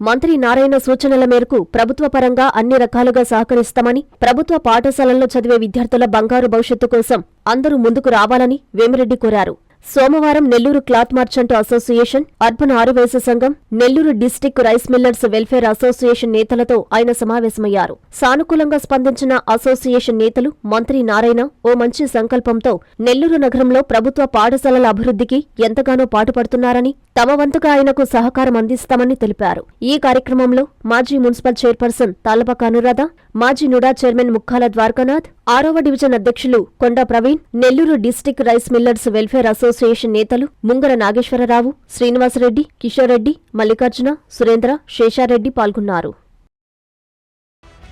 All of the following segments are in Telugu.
మంత్రి నారాయణ సూచనల మేరకు ప్రభుత్వ పరంగా అన్ని రకాలుగా సహకరిస్తామని, ప్రభుత్వ పాఠశాలల్లో చదివే విద్యార్థుల బంగారు భవిష్యత్తు కోసం అందరూ ముందుకు రావాలని వేమిరెడ్డి కోరారు. సోమవారం Nellore cloth merchant association, urban ఆరువేశ సంఘం, Nellore district rice millers welfare association నేతలతో ఆయన సమావేశమయ్యారు. సానుకూలంగా స్పందించిన అసోసియేషన్ నేతలు మంత్రి నారాయణ ఓ మంచి సంకల్పంతో నెల్లూరు నగరంలో ప్రభుత్వ పాఠశాలల అభివృద్ధికి ఎంతగానో పాటుపడుతున్నారని, తమ వంతుగా ఆయనకు సహకారం అందిస్తామని తెలిపారు. ఈ కార్యక్రమంలో మాజీ మున్సిపల్ చైర్పర్సన్ తాళ్లపాక అనురాధ, మాజీ నుడా చైర్మన్ ముక్కాల ద్వారకానాథ్, 6వ డివిజన్ అధ్యక్షులు Konda Praveen, Nellore district rice millers welfare association నేతలు ముంగర నాగేశ్వరరావు, శ్రీనివాసరెడ్డి, కిషోర్ రెడ్డి, మల్లికార్జున, సురేంద్ర, శేషారెడ్డి పాల్గొన్నారు.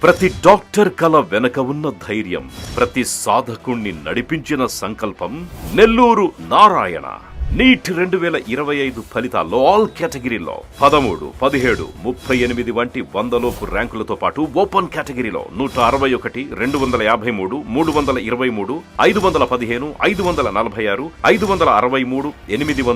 ప్రతి డాక్టర్ కల వెనక ఉన్న ధైర్యం, ప్రతి సాధకుణ్ణి నడిపించిన సంకల్పం నెల్లూరు నారాయణ. నీట్ 2025 ఫలితాల్లో ఆల్ కేటగిరీలో 13, 17, 38 వంటి 100లోపు ర్యాంకులతో పాటు ఓపెన్ కేటగిరీలో 161, 253, 323, 515, 546, 563, 804,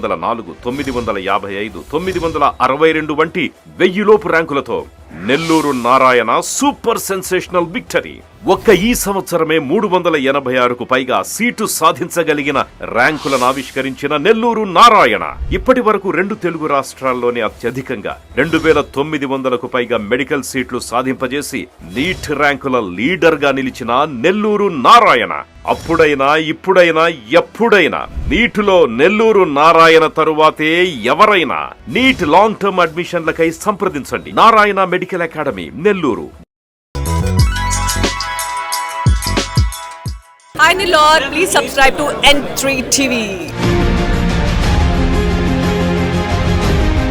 955, 962 వంటి 1000లోపు ర్యాంకులతో Nellore Narayana super sensational victory. ఒక్క ఈ సంవత్సరమే 386కు పైగా సీటు సాధించగలిగిన ర్యాంకులను ఆవిష్కరించిన నెల్లూరు నారాయణ ఇప్పటి వరకు 2 తెలుగు రాష్ట్రాల్లోనే అత్యధికంగా 2900కు పైగా మెడికల్ సీట్లు సాధింపజేసి నీట్ ర్యాంకుల లీడర్ గా నిలిచిన నెల్లూరు నారాయణ అప్పుడైనా ఇప్పుడైనా ఎప్పుడైనా నీటిలో నెల్లూరు నారాయణ తరువాతే ఎవరైనా. నీట్ లాంగ్ టర్మ్ అడ్మిషన్లకై సంప్రదించండి. Narayana medical academy, Nellore. Hi Nilor, please subscribe to N3 TV.